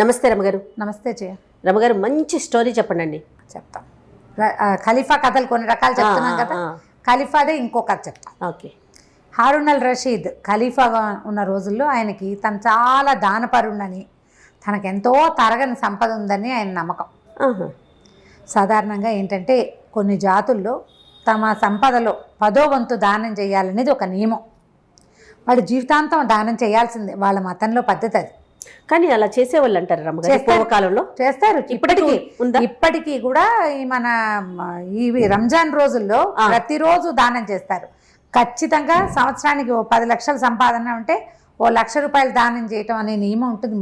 నమస్తే రమగారు. నమస్తే జయ. రమగారు, మంచి స్టోరీ చెప్పండి. చెప్తాం. ఖలీఫా కథలు కొన్ని రకాలు చెప్తున్నాం కదా, ఖలీఫాదే ఇంకో కథ చెప్తాం. ఓకే. హారూన్ అల్ రషీద్ ఖలీఫాగా ఉన్న రోజుల్లో ఆయనకి తను చాలా దానపరుణని, తనకెంతో తరగని సంపద ఉందని ఆయన నమ్మకం. సాధారణంగా ఏంటంటే కొన్ని జాతుల్లో తమ సంపదలో 10వ వంతు దానం చేయాలనేది ఒక నియమం. వాళ్ళు జీవితాంతం దానం చేయాల్సిందే, వాళ్ళ మతంలో పద్ధతి అది. కానీ అలా చేసేవాళ్ళు అంటారు రమగారు, పూర్వకాలంలో చేస్తారు. ఇప్పటికీ కూడా ఈ రంజాన్ రోజుల్లో ప్రతిరోజు దానం చేస్తారు. ఖచ్చితంగా సంవత్సరానికి 10 లక్షల సంపాదన ఉంటే 1 లక్ష రూపాయలు దానం చేయటం అనే నియమం ఉంటుంది.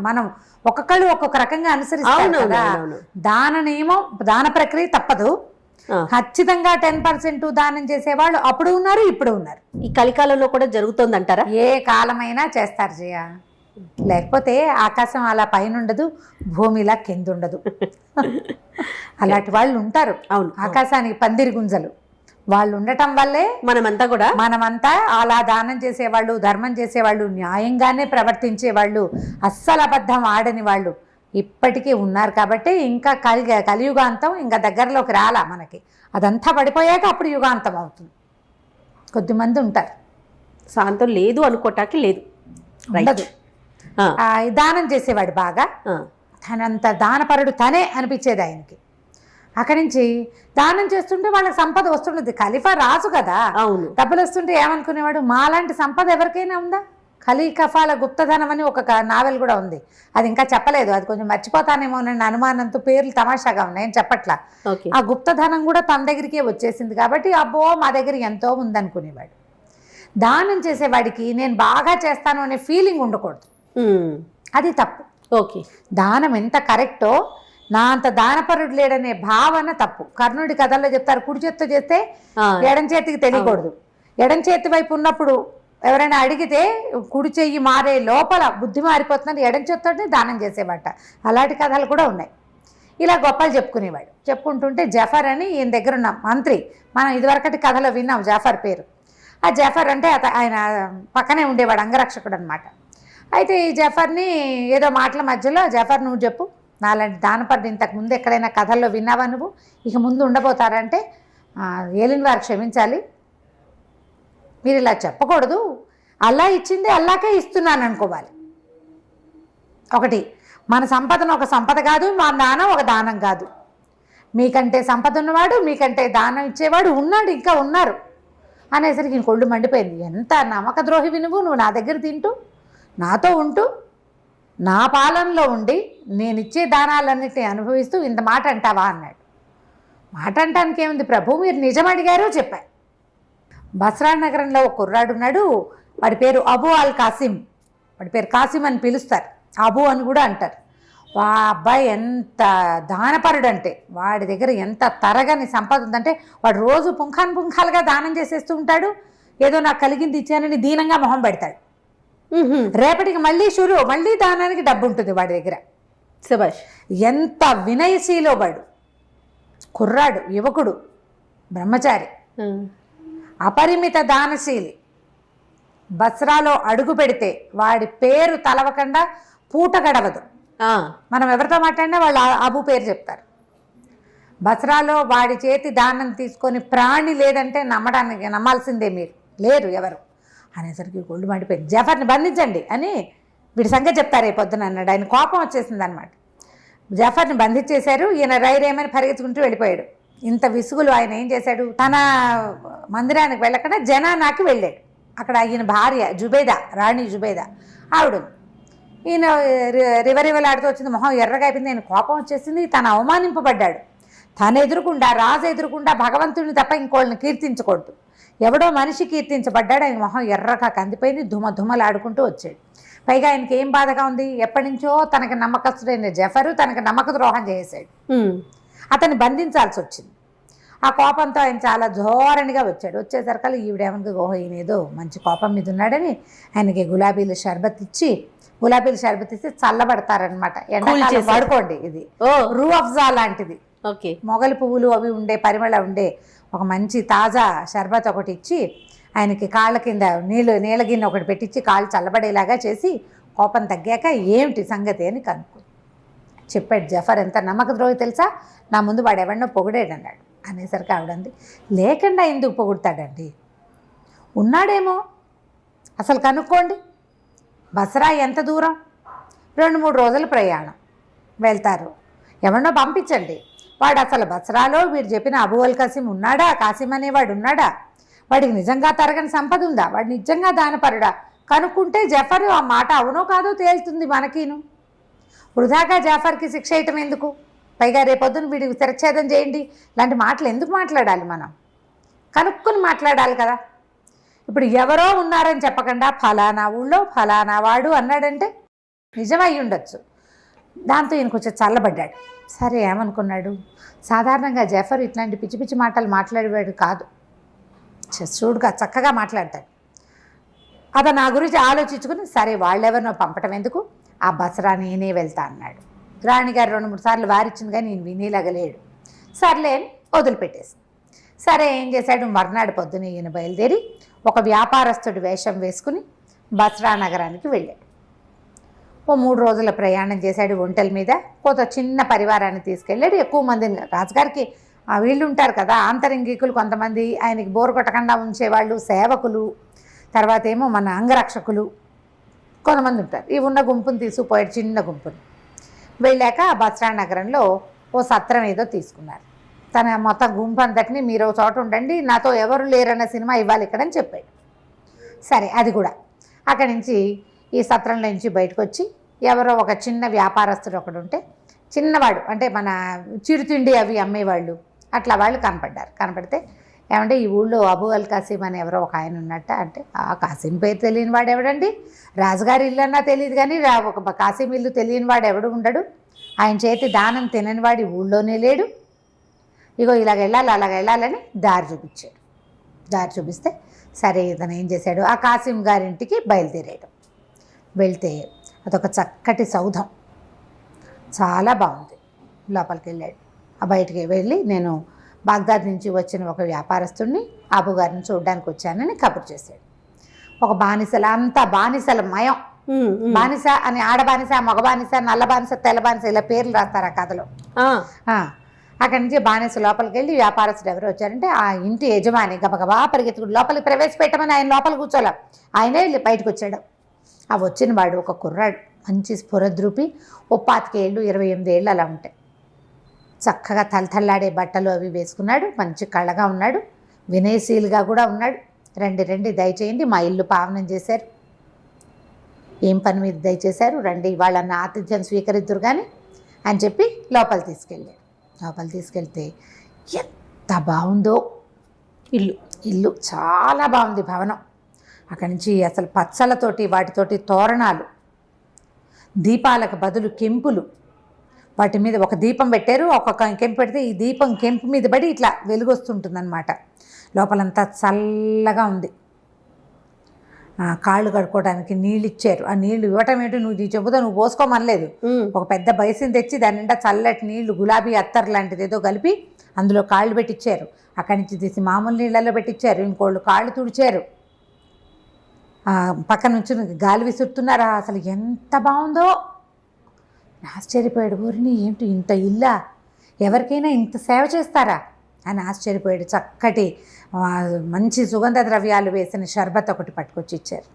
మనం ఒక్కొక్కళ్ళు ఒక్కొక్క రకంగా అనుసరిస్తారు కదా. దాన నియమం, దాన ప్రక్రియ తప్పదు. ఖచ్చితంగా 10% దానం చేసేవాళ్ళు అప్పుడు ఉన్నారు, ఇప్పుడు ఉన్నారు. ఈ కలికాలంలో కూడా జరుగుతోంది అంటారా? ఏ కాలమైనా చేస్తారు జయ. లేకపోతే ఆకాశం అలా పైన ఉండదు, భూమి ఇలా కింద ఉండదు. అలాంటి వాళ్ళు ఉంటారు. అవును, ఆకాశానికి పందిరి గుంజలు వాళ్ళు ఉండటం వల్లే మనమంతా అలా దానం చేసేవాళ్ళు, ధర్మం చేసేవాళ్ళు, న్యాయంగానే ప్రవర్తించేవాళ్ళు, అస్సలు అబద్ధం ఆడని వాళ్ళు ఇప్పటికీ ఉన్నారు. కాబట్టి ఇంకా కలియుగాంతం ఇంకా దగ్గరలోకి రాలా మనకి. అదంతా పడిపోయాక అప్పుడు యుగాంతం అవుతుంది. కొద్దిమంది ఉంటారు. శాంతం లేదు అనుకోటానికి లేదు, ఉండదు. దానం చేసేవాడు బాగా, తనంత దానపరుడు తనే అనిపించేది ఆయనకి. అక్కడి నుంచి దానం చేస్తుంటే వాళ్ళకి సంపద వస్తుండేది. ఖలీఫా రాజు కదా, డబ్బులు వస్తుంటే ఏమనుకునేవాడు, మాలాంటి సంపద ఎవరికైనా ఉందా? ఖలీఫాల గుప్తధనం అని ఒక నావెల్ కూడా ఉంది. అది ఇంకా చెప్పలేదు, అది కొంచెం మర్చిపోతానేమో అనే అనుమానంతో పేర్లు తమాషాగా ఉన్నాయి, చెప్పట్లా. ఆ గుప్తధనం కూడా తన దగ్గరికే వచ్చేసింది కాబట్టి అబ్బో మా దగ్గర ఎంతో ఉందనుకునేవాడు. దానం చేసేవాడికి నేను బాగా చేస్తాను అనే ఫీలింగ్ ఉండకూడదు, అది తప్పు. ఓకే. దానం ఎంత కరెక్టో నా అంత దానపరుడు లేడనే భావన తప్పు. కర్ణుడి కథల్లో చెప్తారు, కుడి చేత్తో చేస్తే ఎడం చేతికి తెలియకూడదు. ఎడం చేతి వైపు ఉన్నప్పుడు ఎవరైనా అడిగితే కుడి చెయ్యి మారే లోపల బుద్ధి మారిపోతుందని ఎడం చేత్తోనే దానం చేసేవాట. అలాంటి కథలు కూడా ఉన్నాయి. ఇలా గొప్పలు చెప్పుకునేవాడు. చెప్పుకుంటుంటే జఫర్ అని ఈయన దగ్గర ఉన్న మంత్రి, మనం ఇదివరకటి కథలో విన్నాం జఫర్ పేరు. ఆ జఫర్ అంటే ఆయన పక్కనే ఉండేవాడు, అంగరక్షకుడు అనమాట. అయితే ఈ జఫర్ని ఏదో మాటల మధ్యలో, జఫర్ నువ్వు చెప్పు, నాలాంటి దానపరుడు ఇంతకుముందు ఎక్కడైనా కథల్లో విన్నావా నువ్వు? ఇక ముందు ఉండబోతారంటే, ఏలిన వారు క్షమించాలి, మీరు ఇలా చెప్పకూడదు, అల్లా ఇచ్చింది అల్లాకే ఇస్తున్నాను అనుకోవాలి. ఒకటి, మన సంపదను ఒక సంపద కాదు, మా దానం ఒక దానం కాదు. మీకంటే సంపద ఉన్నవాడు, మీకంటే దానం ఇచ్చేవాడు ఉన్నాడు, ఇంకా ఉన్నారు అనేసరికి కొళ్ళు మండిపోయింది. ఎంత నమ్మక ద్రోహివి నువ్వు నా దగ్గర తింటూ, నాతో ఉంటూ, నా పాలనలో ఉండి నేనిచ్చే దానాలన్నిటిని అనుభవిస్తూ ఇంత మాట అంటావా అన్నాడు. మాట అంటానికి ఏముంది ప్రభు, మీరు నిజం అడిగారో చెప్పారు. బస్రా నగరంలో ఒక కుర్రాడు ఉన్నాడు, వాడి పేరు అబూ అల్ కాసిం. వాడి పేరు కాసిం అని పిలుస్తారు, అబూ అని కూడా అంటారు. వా అబ్బాయి ఎంత దానపరుడు అంటే, వాడి దగ్గర ఎంత తరగని సంపద ఉందంటే, వాడు రోజు పుంఖాలుగా దానం చేసేస్తూ ఉంటాడు. ఏదో నాకు కలిగింది ఇచ్చానని దీనంగా మొహం పెడతాడు. రేపటికి మళ్ళీ దానానికి డబ్బు ఉంటుంది వాడి దగ్గర. శభాష్. ఎంత వినయశీలో వాడు. కుర్రాడు, యువకుడు, బ్రహ్మచారి, అపరిమిత దానశీలి. బస్రాలో అడుగు పెడితే వాడి పేరు తలవకుండా పూట గడవదు. మనం ఎవరితో మాట్లాడినా వాళ్ళు అబు పేరు చెప్తారు. బస్రాలో వాడి చేతి దానం తీసుకొని ప్రాణి లేదంటే నమ్మాల్సిందే, మీరు లేరు ఎవరు అనేసరికి గొళ్ళు మండిపోయింది. జఫర్ని బంధించండి అని వీడి సంగతి చెప్తారు పొద్దున అన్నాడు. ఆయన కోపం వచ్చేసింది అనమాట. జఫర్ని బంధించేశారు. ఈయన రైరేమని పరిగెత్తుకుంటూ వెళ్ళిపోయాడు. ఇంత విసుగులు ఆయన ఏం చేశాడు, తన మందిరానికి వెళ్ళకుండా జనానాకి వెళ్ళాడు. అక్కడ ఈయన భార్య జుబేదా, రాణి జుబేదా ఆవిడ. ఈయన రివరివలాడుతూ వచ్చింది, మొహం ఎర్రగా అయిపోయింది. ఆయన కోపం వచ్చేసింది. తను అవమానింపబడ్డాడు. తను ఎదురుకుండా, రాజు ఎదురుకుండా భగవంతుడిని తప్ప ఇంకోళ్ళని కీర్తించకూడదు. ఎవడో మనిషి కీర్తించబడ్డాడు. ఆయన మొహం ఎర్రగా కందిపోయింది, ధుమధుమలాడుకుంటూ వచ్చాడు. పైగా ఆయనకి ఏం బాధగా ఉంది, ఎప్పటి నుంచో తనకి నమ్మకస్తుడైన జఫరు తనకి నమ్మక ద్రోహం చేశాడు. అతన్ని బంధించాల్సి వచ్చింది. ఆ కోపంతో ఆయన చాలా ధోరణిగా వచ్చాడు. వచ్చేసరికి ఈవిడేమనుకు, ఓహో ఈయన ఏదో మంచి కోపం మీద ఉన్నాడని ఆయనకి గులాబీల షర్బత్ ఇచ్చి చల్లబడతారనమాట. ఎండాకాలం వాడుకోండి, ఇది రూ అఫ్జా లాంటిది, మొగలి పువ్వులు అవి ఉండే పరిమళ ఉండే ఒక మంచి తాజా షర్బత్ ఒకటి ఇచ్చి ఆయనకి కాళ్ళ కింద నీళ్ళ గిన్నె ఒకటి పెట్టించి కాళ్ళు చల్లబడేలాగా చేసి కోపం తగ్గాక ఏమిటి సంగతి అని కనుక్కుంది. చెప్పాడు జఫర్ ఎంత నమ్మక ద్రోహి తెలుసా, నా ముందు వాడు ఎవరినో పొగిడాడన్నాడు. అనేసరికి ఆవిడంది, లేకుండా ఎందుకు పొగుడతాడండి, ఉన్నాడేమో అసలు కనుక్కోండి. బసరా ఎంత దూరం, 2-3 రోజుల ప్రయాణం, వెళ్తారు, ఎవరినో పంపించండి. వాడు అసలు బసరాలో వీడు చెప్పిన అబూ అల్ కాసిం ఉన్నాడా, కాసిం అనేవాడు ఉన్నాడా, వాడికి నిజంగా తరగని సంపద ఉందా, వాడు నిజంగా దానపరుడా, కనుక్కుంటే జఫర్ ఆ మాట అవునో కాదో తేలుతుంది మనకిను. వృధాగా జాఫర్కి శిక్ష వేయటం ఎందుకు, పైగా రేపొద్దున వీడికి శిరచ్ఛేదం చేయండి, ఇలాంటి మాటలు ఎందుకు మాట్లాడాలి, మనం కనుక్కుని మాట్లాడాలి కదా. ఇప్పుడు ఎవరో ఉన్నారని చెప్పకుండా ఫలానా ఊళ్ళో ఫలానా వాడు అన్నాడంటే నిజమై ఉండొచ్చు. దాంతో ఈయన కొంచెం చల్లబడ్డాడు. సరే ఏమనుకున్నాడు, సాధారణంగా జఫర్ ఇట్లాంటి పిచ్చి పిచ్చి మాటలు మాట్లాడేవాడు కాదు, చూడుగా చక్కగా మాట్లాడతాడు. అతను నా గురించి ఆలోచించుకుని సరే వాళ్ళెవరినో పంపటం ఎందుకు, ఆ బసరా నేనే వెళ్తా అన్నాడు. రాణిగారు 2-3 సార్లు వారిచ్చింది కానీ నేను వినేలాగలేడు. సర్లే అని వదిలిపెట్టేసి సరే ఏం చేశాడు, మర్నాడు పొద్దున ఈయన బయలుదేరి ఒక వ్యాపారస్తుడి వేషం వేసుకుని బసరా నగరానికి వెళ్ళాడు. ఓ 3 రోజుల ప్రయాణం చేశాడు ఒంటెల మీద. కొంత చిన్న పరివారాన్ని తీసుకెళ్ళాడు. ఎక్కువ మందిని, రాజుగారికి వీళ్ళు ఉంటారు కదా ఆంతరంగికులు కొంతమంది, ఆయనకి బోరు కొట్టకుండా ఉంచేవాళ్ళు సేవకులు, తర్వాత ఏమో మన అంగరక్షకులు కొంతమంది ఉంటారు. ఈ ఉన్న గుంపుని తీసుకుపోయాడు, చిన్న గుంపుని. వెళ్ళాక బసరా నగరంలో ఓ సత్రం ఏదో తీసుకున్నారు. తన మొత్తం గుంపు అంతటిని మీరు ఒక చోట ఉండండి, నాతో ఎవరు లేరన్న సినిమా ఇవ్వాలి ఇక్కడని చెప్పాడు. సరే అది కూడా అక్కడి నుంచి ఈ సత్రంలో నుంచి బయటకు వచ్చి ఎవరో ఒక చిన్న వ్యాపారస్తుడు ఒకడు ఉంటే, చిన్నవాడు అంటే మన చిరుతిండి అవి అమ్మేవాళ్ళు అట్లా వాళ్ళు కనపడ్డారు. కనపడితే ఏమంటే ఈ ఊళ్ళో అబూ అల్ కాసిం అని ఎవరో ఒక ఆయన ఉన్నట్ట అంటే, ఆ కాసిం పేరు తెలియని వాడు ఎవడండి, రాజుగారి ఇల్లు అన్నా తెలియదు కానీ ఒక కాసిం ఇల్లు తెలియని వాడు ఎవడు ఉండడు, ఆయన చేతి దానం తినని వాడి ఊళ్ళోనే లేడు, ఇగో ఇలాగ వెళ్ళాలి అలాగ వెళ్ళాలని దారి చూపించాడు. దారి చూపిస్తే సరే ఇతను ఏం చేశాడు, ఆ కాసిం గారింటికి బయలుదేరాడు. వెళ్తే అదొక చక్కటి సౌధం, చాలా బాగుంది. లోపలికి వెళ్ళాడు. ఆ బయటికి వెళ్ళి నేను బాగ్దాద్ నుంచి వచ్చిన ఒక వ్యాపారస్తుడిని అబు గారిని చూడడానికి వచ్చానని కబురు చేశాడు. ఒక బానిసల అంతా బానిసల మయం, బానిస అని ఆడ బానిస, మగ బానిస, నల్ల బానిస, తెల్ల బానిస ఇలా పేర్లు రాస్తారు ఆ కథలో. అక్కడి నుంచి బానిస లోపలికి వెళ్ళి వ్యాపారస్తుడు ఎవరు వచ్చారంటే ఆ ఇంటి యజమాని గబగబా పరిగెత్తుకుని లోపలికి ప్రవేశపెట్టమని ఆయన లోపలికి కూర్చోలే, ఆయనే వెళ్ళి బయటకు వచ్చాడు. ఆ వచ్చిన వాడు ఒక కుర్రాడు, మంచి స్ఫురద్రూపి, 25 ఏళ్ళు 28 ఏళ్ళు అలా ఉంటాయి. చక్కగా తలతల్లాడే బట్టలు అవి వేసుకున్నాడు, మంచి కళ్ళగా ఉన్నాడు, వినయశీలుగా కూడా ఉన్నాడు. రండి దయచేయండి, మా ఇల్లు పావనం చేశారు, ఏం పని మీద దయచేశారు, రండి వాళ్ళన్న ఆతిథ్యం స్వీకరిద్దురు కానీ అని చెప్పి లోపల తీసుకెళ్ళాడు. లోపల తీసుకెళ్తే ఎంత బాగుందో ఇల్లు చాలా బాగుంది భవనం. అక్కడి నుంచి అసలు పచ్చలతోటి వాటితోటి తోరణాలు, దీపాలకు బదులు కెంపులు, వాటి మీద ఒక దీపం పెట్టారు, ఒక్కొక్క కెంపు పెడితే ఈ దీపం కెంపు మీద పడి ఇట్లా వెలుగొస్తుంటుందన్నమాట. లోపలంతా చల్లగా ఉంది. కాళ్ళు కడుక్కోవడానికి నీళ్ళు ఇచ్చారు. ఆ నీళ్లు ఇవ్వటం ఏంటి, నువ్వు నీ చెబుతా నువ్వు పోసుకోమనలేదు, ఒక పెద్ద బయసిని తెచ్చి దాని నిండా చల్లటి నీళ్లు గులాబీ అత్తర్ లాంటిది ఏదో కలిపి అందులో కాళ్ళు పెట్టించారు. అక్కడి నుంచి తీసి మామూలు నీళ్ళల్లో పెట్టించారు. ఇంకోళ్ళు కాళ్ళు తుడిచారు, పక్క నుంచి గాలి విసురుతున్నారా. అసలు ఎంత బాగుందో, ఆశ్చర్యపోయాడు. ఊరిని ఏంటి ఇంత ఇల్లా, ఎవరికైనా ఇంత సేవ చేస్తారా అని ఆశ్చర్యపోయాడు. చక్కటి మంచి సుగంధ ద్రవ్యాలు వేసిన షర్బత్ ఒకటి పట్టుకొచ్చి ఇచ్చారు.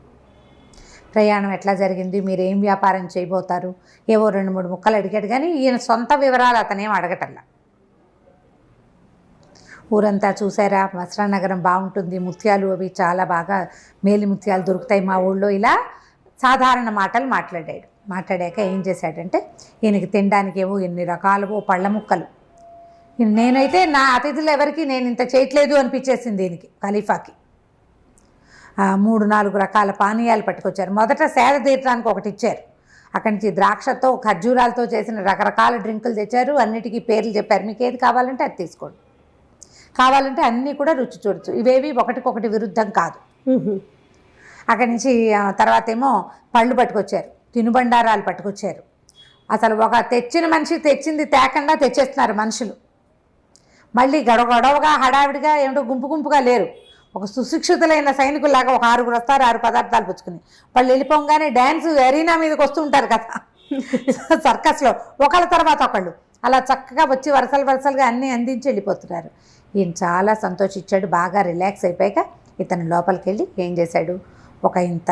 ప్రయాణం ఎట్లా జరిగింది, మీరు ఏం వ్యాపారం చేయబోతారు, ఏవో 2-3 ముక్కలు అడిగాడు కానీ ఈయన సొంత వివరాలు అతనేం అడగటల్లా. ఊరంతా చూసారా, బసరా నగరం బాగుంటుంది, ముత్యాలు అవి చాలా బాగా మేలి ముత్యాలు దొరుకుతాయి మా ఊళ్ళో, ఇలా సాధారణ మాటలు మాట్లాడాడు. మాట్లాడాక ఏం చేశాడంటే ఈయనకి తినడానికి ఏవో ఎన్ని రకాలవో పళ్ళ ముక్కలు, నేనైతే నా అతిథులు ఎవరికి నేను ఇంత చేయట్లేదు అనిపించేసింది దీనికి. ఖలీఫాకి 3-4 రకాల పానీయాలు పట్టుకొచ్చారు. మొదట సేద తీర్చడానికి ఒకటి ఇచ్చారు. అక్కడి నుంచి ద్రాక్షతో ఖర్జూరాలతో చేసిన రకరకాల డ్రింకులు తెచ్చారు. అన్నిటికీ పేర్లు చెప్పారు, మీకు ఏది కావాలంటే అది తీసుకోండి, కావాలంటే అన్నీ కూడా రుచి చూడొచ్చు, ఇవేవి ఒకటికొకటి విరుద్ధం కాదు. అక్కడి నుంచి తర్వాత ఏమో పళ్ళు పట్టుకొచ్చారు, తినుబండారాలు పట్టుకొచ్చారు. అసలు ఒక తెచ్చిన మనిషి తెచ్చింది తేకుండా తెచ్చేస్తున్నారు మనుషులు. మళ్ళీ గొడవగా హడావిడిగా ఏమిటో గుంపుగా లేరు, ఒక సుశిక్షితులైన సైనికుల్లాగా ఒక 6 వస్తారు, 6 పదార్థాలు పుచ్చుకుని. వాళ్ళు వెళ్ళిపోగానే డ్యాన్స్ ఎరీనా మీదకి వస్తూ ఉంటారు కదా సర్కస్లో, ఒకళ్ళ తర్వాత ఒకళ్ళు అలా చక్కగా వచ్చి వరుసలుగా అన్నీ అందించి వెళ్ళిపోతున్నారు. ఈయన చాలా సంతోషించాడు. బాగా రిలాక్స్ అయిపోయాక ఇతను లోపలికి వెళ్ళి ఏం చేశాడు, ఒక ఇంత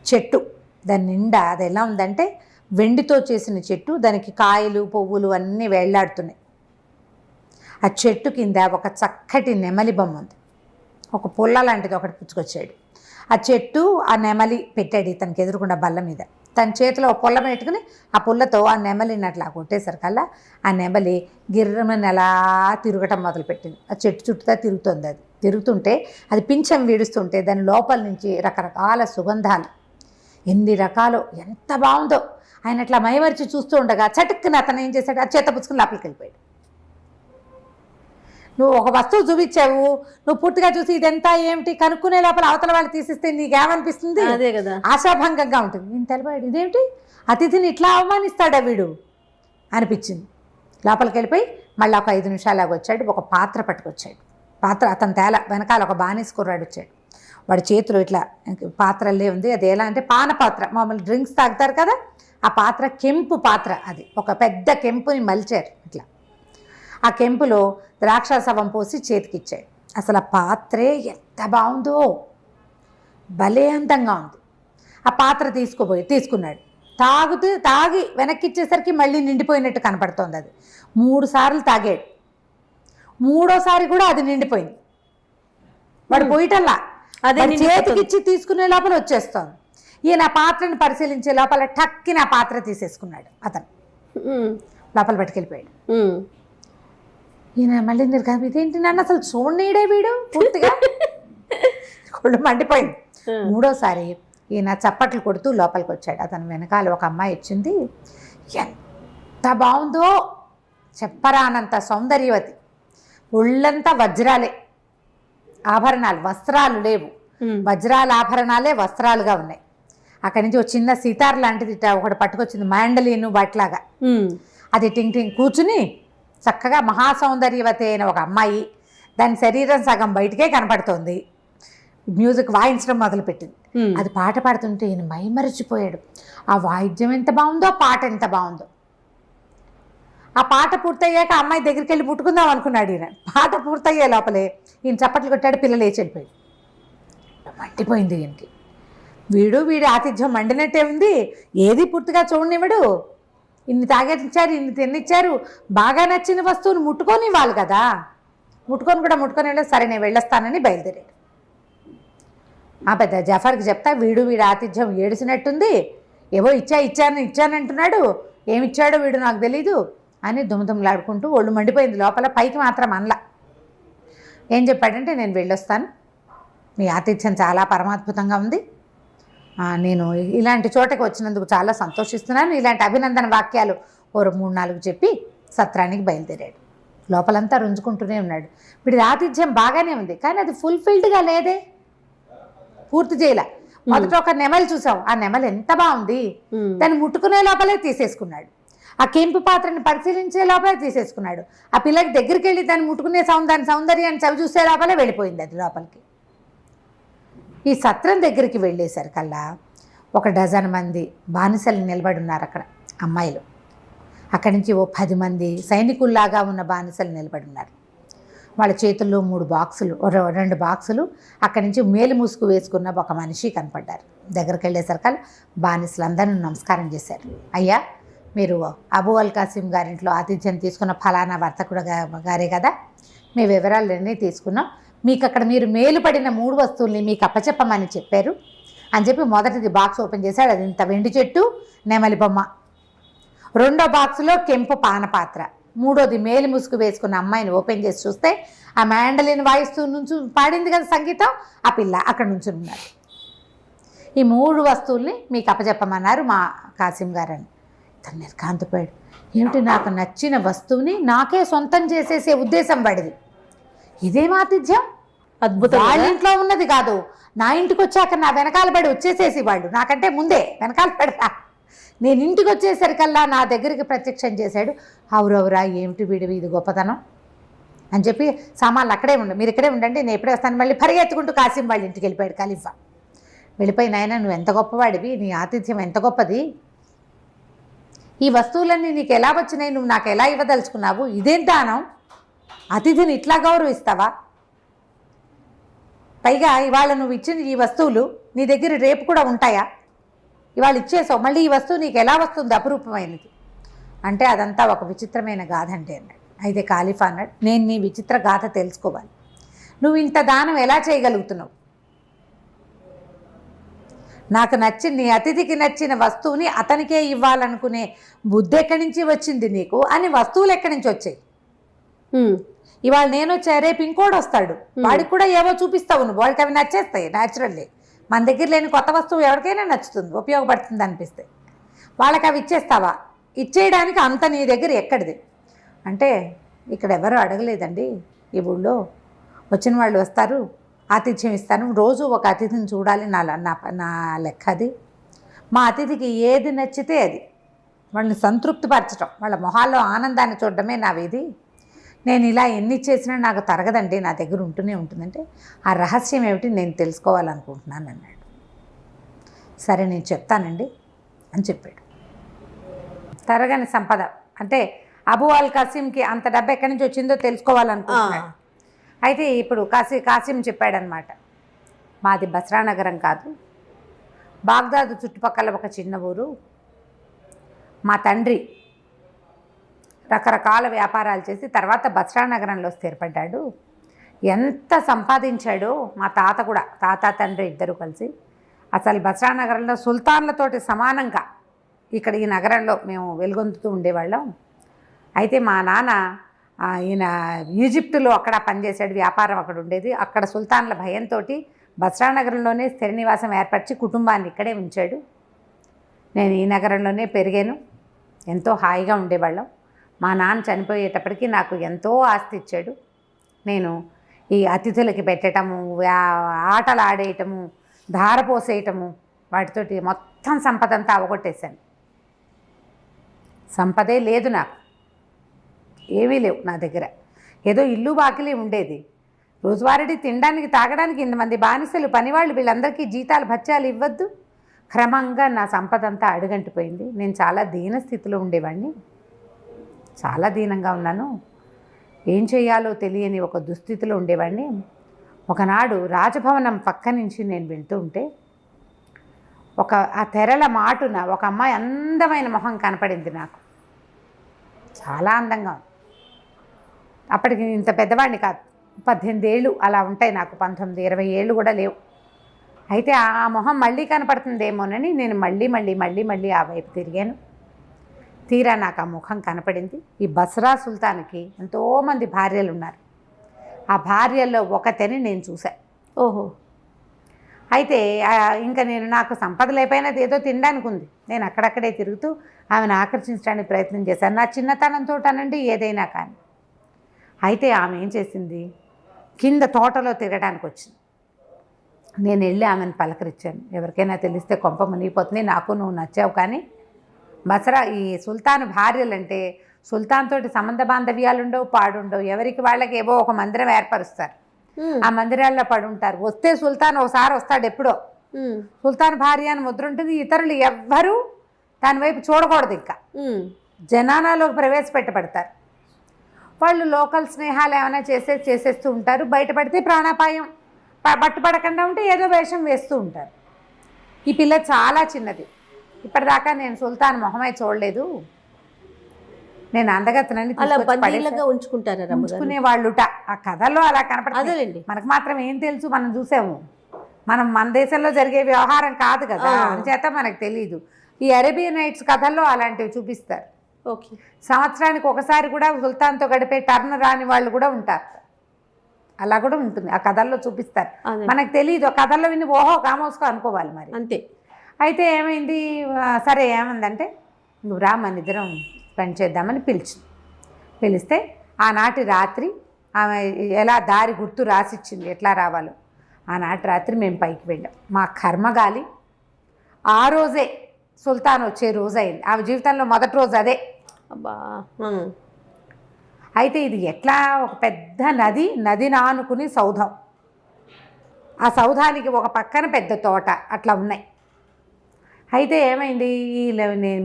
చెట్టు, దాని నిండా అది ఎలా ఉందంటే వెండితో చేసిన చెట్టు, దానికి కాయలు పువ్వులు అన్నీ వేళ్లాడుతున్నాయి. ఆ చెట్టు కింద ఒక చక్కటి నెమలి బొమ్మ ఉంది. ఒక పుల్ల లాంటిది ఒకటి పుచ్చుకొచ్చాడు. ఆ చెట్టు ఆ నెమలి పెట్టాడు ఇతనికి ఎదురుకుండా బల్ల మీద. తన చేతిలో పుల్ల పెట్టుకుని ఆ పుల్లతో ఆ నెమలిని అట్లా కొట్టేసరికల్లా ఆ నెమలి గిర్రమని అలా తిరగటం మొదలుపెట్టింది. ఆ చెట్టు చుట్టూ తిరుగుతుంది. అది తిరుగుతుంటే అది పింఛం వీడుస్తుంటే దాని లోపల నుంచి రకరకాల సుగంధాలు, ఎన్ని రకాలు, ఎంత బాగుందో. ఆయన అట్లా మైమరిచి చూస్తూ ఉండగా చటుక్కున అతను ఏం చేశాడు, ఆ చేత పుచ్చుకుని లోపలికి వెళ్ళిపోయాడు. నువ్వు ఒక వస్తువు చూపించావు, నువ్వు పూర్తిగా చూసి ఇదంతా ఏమిటి కనుక్కునే లోపల అవతల వాళ్ళు తీసిస్తే నీకేమనిపిస్తుంది? అదే కదా, ఆశాభంగంగా ఉంటుంది. నేను తెలిపాడు, ఇదేమిటి అతిథిని ఇట్లా అవమానిస్తాడా వీడు అనిపించింది. లోపలికి వెళ్ళిపోయి మళ్ళీ ఒక 5 నిమిషాలాగా వచ్చాడు. ఒక పాత్ర పట్టుకొచ్చాడు. పాత్ర అతను తేల వెనకాల ఒక బానిస కుర్రాడు వచ్చాడు. వాడి చేతిలో ఇట్లా పాత్రలే ఉంది. అది ఎలా అంటే పాన పాత్ర, మామూలు డ్రింక్స్ తాగుతారు కదా ఆ పాత్ర, కెంపు పాత్ర. అది ఒక పెద్ద కెంపుని మలిచారు ఇట్లా. ఆ కెంపులో ద్రాక్షాసవం పోసి చేతికిచ్చాడు. అసలు ఆ పాత్రే ఎంత బాగుందో, భలే అందంగా ఉంది. ఆ పాత్ర తీసుకున్నాడు. తాగి వెనక్కిచ్చేసరికి మళ్ళీ నిండిపోయినట్టు కనపడుతోంది. అది 3 సార్లు తాగాడు. 3వసారి కూడా అది నిండిపోయింది. వాడు పోయిటల్లా అదే చేతికిచ్చి తీసుకునే లోపల వచ్చేస్తోంది. ఈయన ఆ పాత్రను పరిశీలించే లోపల టక్కిన ఆ పాత్ర తీసేసుకున్నాడు. అతను లోపల పట్టుకెళ్ళిపోయాడు. ఈయన మళ్ళీ ఇదేంటి నన్ను అసలు చూడనీడే వీడు పూర్తిగా కొళ్ళు మండిపోయింది. 3వసారి ఈయన చప్పట్లు కొడుతూ లోపలికి వచ్చాడు. అతను వెనకాల ఒక అమ్మాయి వచ్చింది. ఎంత బాగుందో చెప్పరానంత సౌందర్యవతి, ఒళ్ళంతా వజ్రాలే, ఆభరణాలు, వస్త్రాలు లేవు, వజ్రాల ఆభరణాలే వస్త్రాలుగా ఉన్నాయి. అక్కడి నుంచి ఒక చిన్న సితార్ లాంటిది ఒకటి పట్టుకొచ్చింది, మ్యాండలీను బట్లాగా. అది టింగ్ టింగ్ కూర్చుని చక్కగా మహాసౌందర్యవతి అయిన ఒక అమ్మాయి, దాని శరీరం సగం బయటికే కనపడుతోంది. మ్యూజిక్ వాయించడం మొదలుపెట్టింది. అది పాట పాడుతుంటే ఈయన మైమరిచిపోయాడు. ఆ వాయిద్యం ఎంత బాగుందో, పాట ఎంత బాగుందో. ఆ పాట పూర్తయ్యాక అమ్మాయి దగ్గరికి వెళ్ళి ముట్టుకుందాం అనుకున్నాడు ఈయన. పాట పూర్తయ్యే లోపలే ఈయన చప్పట్లు కొట్టాడు. పిల్లలు లేచి వెళ్ళిపోయాడు. మండిపోయింది ఈయనకి. వీడి ఆతిథ్యం మండినట్టే ఉంది. ఏది పూర్తిగా చూడనివ్వడు. ఇన్ని తాగేచ్చారు, ఇన్ని తిన్నిచ్చారు, బాగా నచ్చిన వస్తువుని ముట్టుకొని కదా. ముట్టుకొని వెళ్ళి సరే నేను వెళ్ళొస్తానని బయలుదేరాడు. ఆ పెద్ద జఫర్కి చెప్తా, వీడి ఆతిథ్యం ఏడిసినట్టుంది, ఏవో ఇచ్చానంటున్నాడు, ఏమిచ్చాడో వీడు నాకు తెలీదు అని దుమ్ములాడుకుంటూ ఒళ్ళు మండిపోయింది లోపల. పైకి మాత్రం అనలా. ఏం చెప్పాడంటే, నేను వెళ్ళొస్తాను, మీ ఆతిథ్యం చాలా పరమాద్భుతంగా ఉంది, నేను ఇలాంటి చోటకి వచ్చినందుకు చాలా సంతోషిస్తున్నాను, ఇలాంటి అభినందన వాక్యాలు ఓ 3-4 చెప్పి సత్రానికి బయలుదేరాడు. లోపలంతా రుంజుకుంటూనే ఉన్నాడు. వీడి ఆతిథ్యం బాగానే ఉంది, కానీ అది ఫుల్ఫిల్డ్గా లేదే, పూర్తి చేయలే. మొదట ఒక నెమలి చూసాం, ఆ నెమలి ఎంత బాగుంది, దాన్ని ముట్టుకునే లోపలే తీసేసుకున్నాడు. ఆ కెంపు పాత్రని పరిశీలించే లోపలే తీసేసుకున్నాడు. ఆ పిల్లకి దగ్గరికి వెళ్ళి దాన్ని ముట్టుకునే దాని సౌందర్యాన్ని చవి చూసే లోపలే వెళ్ళిపోయింది అది లోపలికి. ఈ సత్రం దగ్గరికి వెళ్ళేసరికల్లా ఒక డజన్ మంది బానిసలు నిలబడి ఉన్నారు అక్కడ, అమ్మాయిలు. అక్కడి నుంచి ఓ 10 మంది సైనికుల్లాగా ఉన్న బానిసలు నిలబడి ఉన్నారు. వాళ్ళ చేతుల్లో 2 బాక్సులు, అక్కడి నుంచి మేలు ముసుగు వేసుకున్న ఒక మనిషి కనపడ్డారు. దగ్గరికి వెళ్ళేసరికల్లా బానిసలందరూ నమస్కారం చేశారు. అయ్యా, మీరు అబూ అల్ కాసిం గారింట్లో ఆతిథ్యం తీసుకున్న ఫలానా వర్తకుడు గారే కదా, మీ వివరాలన్నీ తీసుకున్నాం, మీకు అక్కడ మీరు మేలు పడిన 3 వస్తువుల్ని మీకు అప్పచెప్పమని చెప్పారు అని చెప్పి మొదటిది బాక్స్ ఓపెన్ చేశాడు. అది ఇంత వెండి చెట్టు, నెమలి బొమ్మ. 2వ బాక్సులో కెంపు పానపాత్ర. 3వది మేలు ముసుగు వేసుకున్న అమ్మాయిని ఓపెన్ చేసి చూస్తే ఆ మ్యాండలిన్ వాయిస్తూ నుంచి పాడింది కదా సంగీతం, ఆ పిల్ల అక్కడ నుంచి ఉన్నారు. ఈ 3 వస్తువుల్ని మీకు అప్పచెప్పమన్నారు మా కాసిం గారని. తను నిర్కాంతపోయాడు. ఏమిటి, నాకు నచ్చిన వస్తువుని నాకే సొంతం చేసేసే ఉద్దేశం పడింది, ఇదేం ఆతిథ్యం, అద్భుతం. వాళ్ళ ఇంట్లో ఉన్నది కాదు, నా ఇంటికి వచ్చాక నా వెనకాల పడి వచ్చేసేసి వాళ్ళు, నాకంటే ముందే వెనకాల పడరా, నేను ఇంటికి వచ్చేసరికల్లా నా దగ్గరికి ప్రత్యక్షం చేశాడు. అవురవురా, ఏమిటి వీడివి ఇది గొప్పతనం, అని చెప్పి సామాన్లు అక్కడే మీరు ఇక్కడే ఉండండి, నేను ఎప్పుడే వస్తాను. మళ్ళీ పరిగెత్తుకుంటూ కాసిం వాళ్ళ ఇంటికి వెళ్ళిపోయాడు ఖలీఫా. వెళ్ళిపోయి, నాయన నువ్వు ఎంత గొప్పవాడివి, నీ ఆతిథ్యం ఎంత గొప్పది, ఈ వస్తువులన్నీ నీకు ఎలా వచ్చినాయి, నువ్వు నాకు ఎలా ఇవ్వదలుచుకున్నావు, ఇదేం దానం, అతిథిని ఇట్లా గౌరవిస్తావా, పైగా ఇవాళ నువ్వు ఇచ్చిన ఈ వస్తువులు నీ దగ్గర రేపు కూడా ఉంటాయా, ఇవాళ ఇచ్చేసావు, మళ్ళీ ఈ వస్తువు నీకు ఎలా వస్తుంది అపురూపమైనది అంటే అదంతా ఒక విచిత్రమైన గాథ అంటే అన్నాడు. అయితే ఖలీఫా అన్నాడు, నేను నీ విచిత్ర గాథ తెలుసుకోవాలి, నువ్వు ఇంత దానం ఎలా చేయగలుగుతున్నావు, నాకు నచ్చిన నీ అతిథికి నచ్చిన వస్తువుని అతనికే ఇవ్వాలనుకునే బుద్ధి ఎక్కడి నుంచి వచ్చింది నీకు, అని వస్తువులు ఎక్కడి నుంచి వచ్చాయి, ఇవాళ నేను వచ్చా రేపు ఇంకోటి వస్తాడు, వాడికి కూడా ఏవో చూపిస్తావు నువ్వు, వాడికి అవి నచ్చేస్తాయి న్యాచురల్లీ, మన దగ్గర లేని కొత్త వస్తువు ఎవరికైనా నచ్చుతుంది, ఉపయోగపడుతుంది అనిపిస్తే, వాళ్ళకి అవి ఇచ్చేస్తావా, ఇచ్చేయడానికి అంత నీ దగ్గర ఎక్కడిది అంటే, ఇక్కడ ఎవరు అడగలేదండి, ఈ ఊళ్ళో వచ్చిన వాళ్ళు వస్తారు, ఆతిథ్యం ఇస్తాను, రోజు ఒక అతిథిని చూడాలి, నా లెక్క అది, మా అతిథికి ఏది నచ్చితే అది, వాళ్ళని సంతృప్తిపరచడం, వాళ్ళ మొహాల్లో ఆనందాన్ని చూడడమే నా విధి, నేను ఇలా ఎన్ని చేసినా నాకు తరగదండి, నా దగ్గర ఉంటూనే ఉంటుందంటే ఆ రహస్యం ఏమిటి నేను తెలుసుకోవాలనుకుంటున్నాను అన్నాడు. సరే నేను చెప్తానండి అని చెప్పాడు. తరగని సంపద అంటే అబూ అల్ కాసిమ్కి అంత డబ్బు ఎక్కడి నుంచి వచ్చిందో తెలుసుకోవాలనుకుంటున్నాడు. అయితే ఇప్పుడు కాసిం చెప్పాడనమాట, మాది బస్రా నగరం కాదు, బాగ్దాదు చుట్టుపక్కల ఒక చిన్న ఊరు, మా తండ్రి రకరకాల వ్యాపారాలు చేసి తర్వాత బస్రా నగరంలో స్థిరపడ్డాడు, ఎంత సంపాదించాడో మా తాత కూడా, తాత తండ్రి ఇద్దరు కలిసి అసలు బస్రా నగరంలో సుల్తాన్లతోటి సమానంగా ఇక్కడ ఈ నగరంలో మేము వెలుగొందుతూ ఉండేవాళ్ళం. అయితే మా నాన్న ఈయన ఈజిప్టులో అక్కడ పనిచేసాడు, వ్యాపారం అక్కడ ఉండేది, అక్కడ సుల్తాన్ల భయంతో బస్రా నగరంలోనే స్థిర నివాసం ఏర్పరిచి కుటుంబాన్ని ఇక్కడే ఉంచాడు. నేను ఈ నగరంలోనే పెరిగాను, ఎంతో హాయిగా ఉండేవాళ్ళం. మా నాన్న చనిపోయేటప్పటికి నాకు ఎంతో ఆస్తి ఇచ్చాడు. నేను ఈ అతిథులకి పెట్టడము, ఆటలు ఆడేయటము, ధారపోసేయటము, వాటితోటి మొత్తం సంపదంతా అవగొట్టేశాను. సంపదే లేదు నాకు, ఏమీ లేవు నా దగ్గర, ఏదో ఇల్లు బాకిలి ఉండేది, రోజువారీ తినడానికి తాగడానికి ఇంతమంది బానిసలు పనివాళ్ళు వీళ్ళందరికీ జీతాలు భత్యాలు ఇవ్వద్దు. క్రమంగా నా సంపదంతా అడుగంటిపోయింది. నేను చాలా దీన స్థితిలో ఉండేవాడిని, చాలా దీనంగా ఉన్నాను, ఏం చేయాలో తెలియని ఒక దుస్థితిలో ఉండేవాడిని. ఒకనాడు రాజభవనం పక్క నుంచి నేను వెళ్తూ ఉంటే ఆ తెరల మాటున ఒక అమ్మాయి అందమైన మొహం కనపడింది నాకు, చాలా అందంగా. అప్పటికి ఇంత పెద్దవాడిని కాదు, 18 ఏళ్ళు అలా ఉంటాయి నాకు, 19, 20 ఏళ్ళు కూడా లేవు. అయితే ఆ మొహం మళ్ళీ కనపడుతుందేమోనని నేను మళ్ళీ ఆ వైపు తిరిగాను. తీరా నాకు ఆ ముఖం కనపడింది. ఈ బస్రా సుల్తాన్కి ఎంతోమంది భార్యలు ఉన్నారు, ఆ భార్యల్లో ఒకతని నేను చూశాను. ఓహో. అయితే ఇంకా నాకు సంపద లేకపోయినా ఏదో తినడానికి ఉంది, నేను అక్కడక్కడే తిరుగుతూ ఆమెను ఆకర్షించడానికి ప్రయత్నం చేశాను, నా చిన్నతనంతో అనండి ఏదైనా కానీ. అయితే ఆమె ఏం చేసింది, కింద తోటలో తిరగడానికి వచ్చింది. నేను వెళ్ళి ఆమెను పలకరించాను, ఎవరికైనా తెలిస్తే కొంప మునిగిపోతుంది, నాకు నువ్వు నచ్చావు, కానీ బస్రా ఈ సుల్తాన్ భార్యలంటే సుల్తాన్ తోటి సంబంధ బాంధవ్యాలు ఉండవు, పాడుండవు, ఎవరికి వాళ్ళకి ఏవో ఒక మందిరం ఏర్పరుస్తారు, ఆ మందిరాల్లో పడుంటారు. వస్తే సుల్తాన్ ఒకసారి వస్తాడు ఎప్పుడో, సుల్తాన్ భార్య అని ముద్ర ఉంటుంది, ఇతరులు ఎవ్వరూ దాని వైపు చూడకూడదు, ఇంకా జనానాలోకి ప్రవేశపెట్టబడతారు. వాళ్ళు లోకల్ స్నేహాలు ఏమైనా చేసేస్తూ ఉంటారు, బయటపడితే ప్రాణాపాయం, పట్టుపడకుండా ఉంటే ఏదో వేషం వేస్తూ ఉంటారు. ఈ పిల్ల చాలా చిన్నది, ఇప్పటిదాకా నేను సుల్తాన్ మొహమై చూడలేదు, నేను అందగత్తనని ఉంచుకునే వాళ్ళుట. ఆ కథలో అలా కనపడుతుంది, మనకు మాత్రం ఏం తెలుసు, మనం చూసాము, మన దేశంలో జరిగే వ్యవహారం కాదు కదా, అంచేత మనకు తెలీదు. ఈ అరేబియన్ నైట్స్ కథల్లో అలాంటివి చూపిస్తారు. ఓకే. సంవత్సరానికి ఒకసారి కూడా సుల్తాన్తో గడిపే టర్న్ రాని వాళ్ళు కూడా ఉంటారు, అలా కూడా ఉంటుంది, ఆ కథల్లో చూపిస్తారు, మనకు తెలియదు. ఆ కథల్లో విని ఓహో కామోసుకో అనుకోవాలి మరి, అంతే. అయితే ఏమైంది, సరే ఏమందంటే నువ్వు రా మన ఇద్దరం స్పెండ్ చేద్దామని పిలిస్తే ఆనాటి రాత్రి ఆమె ఎలా దారి గుర్తు రాసిచ్చింది ఎట్లా రావాలో. ఆనాటి రాత్రి మేము పైకి వెళ్ళాం, మా కర్మగాలి ఆ రోజే సుల్తాన్ వచ్చే రోజు అయింది, ఆమె జీవితంలో మొదటి రోజు అదే. అబ్బా. అయితే ఇది ఎట్లా ఒక పెద్ద నదిని ఆనుకుని సౌధం, ఆ సౌధానికి ఒక పక్కన పెద్ద తోట అట్లా ఉన్నాయి. అయితే ఏమైంది,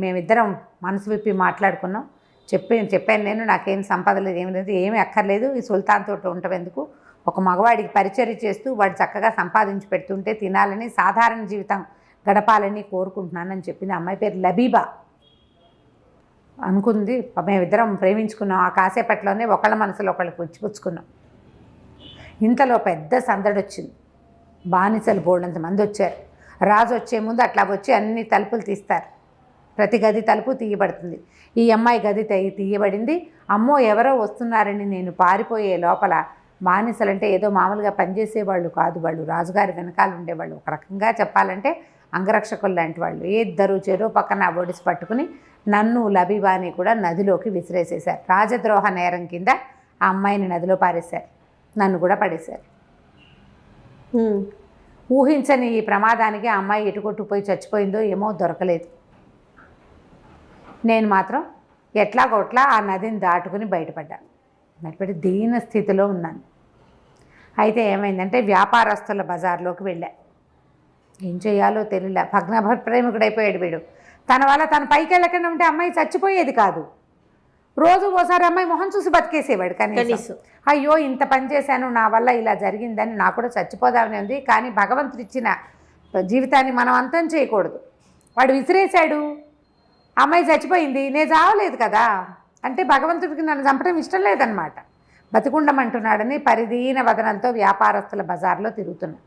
మేమిద్దరం మనసు విప్పి మాట్లాడుకున్నాం. చెప్పాను నేను, నాకేం సంపద లేదు, ఏమి లేదు, ఏమీ అక్కర్లేదు, ఈ సుల్తాన్ తోట ఉండటం ఎందుకు, ఒక మగవాడికి పరిచర్య చేస్తూ వాడు చక్కగా సంపాదించి పెడుతుంటే తినాలని, సాధారణ జీవితం గడపాలని కోరుకుంటున్నానని చెప్పింది. అమ్మాయి పేరు లబీబా. అనుకుంది, మేమిద్దరం ప్రేమించుకున్నాం. ఆ కాసేపట్లోనే ఒకళ్ళ మనసులో ఒకళ్ళకి పుచ్చుకున్నాం. ఇంతలో పెద్ద సందడి వచ్చింది. బానిసలు బోర్డంత మంది వచ్చారు. రాజు వచ్చే ముందు అట్లా వచ్చి అన్ని తలుపులు తీస్తారు. ప్రతి గది తలుపు తీయబడుతుంది. ఈ అమ్మాయి గది తీయబడింది. అమ్మో ఎవరో వస్తున్నారని నేను పారిపోయే లోపల, బానిసలంటే ఏదో మామూలుగా పనిచేసేవాళ్ళు కాదు, వాళ్ళు రాజుగారి వెనకాల ఉండేవాళ్ళు. ఒక రకంగా చెప్పాలంటే అంగరక్షకులు లాంటి వాళ్ళు. ఇద్దరు చెరో పక్కన ఒడిసి పట్టుకుని నన్ను లబీబాని కూడా నదిలోకి విసిరేసేశారు. రాజద్రోహ నేరం కింద ఆ అమ్మాయిని నదిలో పారేశారు, నన్ను కూడా పడేశారు. ఊహించని ఈ ప్రమాదానికి ఆ అమ్మాయి ఎటుకొట్టుపోయి చచ్చిపోయిందో ఏమో దొరకలేదు. నేను మాత్రం ఎట్లాగొట్లా ఆ నదిని దాటుకుని బయటపడ్డాను. బయటపడి దీన స్థితిలో ఉన్నాను. అయితే ఏమైందంటే వ్యాపారస్తుల బజార్లోకి వెళ్ళా. ఏం చేయాలో తెలియలే. భగ్నప్రేమికుడైపోయాడు వీడు. తన వల్ల తన పైకి వెళ్ళకుండా ఉంటే అమ్మాయి చచ్చిపోయేది కాదు. రోజు ఓసారి అమ్మాయి మొహం చూసి బతికేసేవాడు కనీసం. అయ్యో ఇంత పని చేశాను, నా వల్ల ఇలా జరిగిందని, నాకు కూడా చచ్చిపోదామని ఉంది, కానీ భగవంతుడు ఇచ్చిన జీవితాన్ని మనం అంతం చేయకూడదు. వాడు విసిరేశాడు, అమ్మాయి చచ్చిపోయింది, నేను చావలేదు కదా, అంటే భగవంతుడికి నన్ను చంపడం ఇష్టం లేదనమాట. బతికుండమంటున్నాడని పరిదీన వదనంతో వ్యాపారస్తుల బజార్లో తిరుగుతున్నా.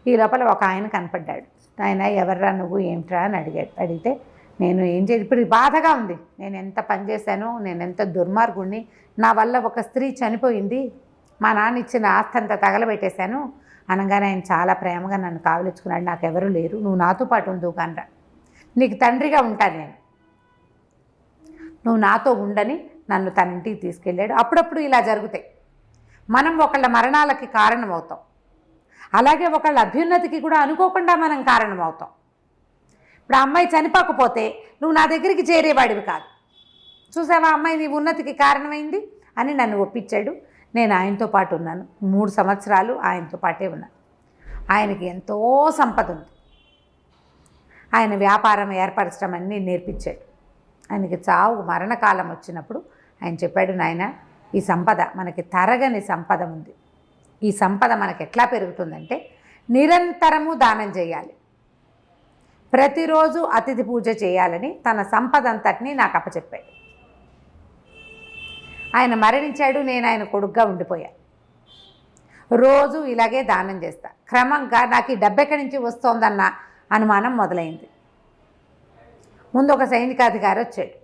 ఈ లోపల ఒక ఆయన కనపడ్డాడు. ఆయన ఎవర్రా నువ్వు, ఏమిట్రా అని అడిగితే నేను ఏం చేసి, ఇప్పుడు బాధగా ఉంది, నేను ఎంత పని చేశానో, నేను ఎంత దుర్మార్గుణ్ణి, నా వల్ల ఒక స్త్రీ చనిపోయింది, మా నాన్న ఇచ్చిన ఆస్తి అంతా తగలబెట్టేశాను అనగానే ఆయన చాలా ప్రేమగా నన్ను కావలించుకున్నాడు. నాకెవరూ లేరు, నువ్వు నాతో పాటు ఉండు కనరా, నీకు తండ్రిగా ఉంటాను నేను, నువ్వు నాతో ఉండని నన్ను తన ఇంటికి తీసుకెళ్ళాడు. అప్పుడప్పుడు ఇలా జరుగుతాయి. మనం ఒకళ్ళ మరణాలకి కారణమవుతాం, అలాగే ఒకళ్ళ అభ్యున్నతికి కూడా అనుకోకుండా మనం కారణమవుతాం. ఇప్పుడు ఆ అమ్మాయి చనిపోకపోతే నువ్వు నా దగ్గరికి చేరేవాడివి కాదు. చూసావా, అమ్మాయి నీ ఉన్నతికి కారణమైంది అని నన్ను ఒప్పించాడు. నేను ఆయనతో పాటు ఉన్నాను. 3 సంవత్సరాలు ఆయనతో పాటే ఉన్నాను. ఆయనకి ఎంతో సంపద ఉంది. ఆయన వ్యాపారం ఏర్పరచడం అన్నీ నేర్పించాడు. ఆయనకి చావు మరణకాలం వచ్చినప్పుడు ఆయన చెప్పాడు, నాయన ఈ సంపద మనకి తరగని సంపద ఉంది. ఈ సంపద మనకి ఎట్లా పెరుగుతుందంటే నిరంతరము దానం చేయాలి, ప్రతిరోజు అతిథి పూజ చేయాలని తన సంపద అంతటినీ నాకు అప్పచెప్పాడు. ఆయన మరణించాడు, నేను ఆయన కొడుగ్గా ఉండిపోయా. రోజు ఇలాగే దానం చేస్తా. క్రమంగా నాకు ఈ డబ్బు ఎక్కడి నుంచి వస్తోందన్న అనుమానం మొదలైంది. ముందు ఒక సైనికాధికారి వచ్చాడు,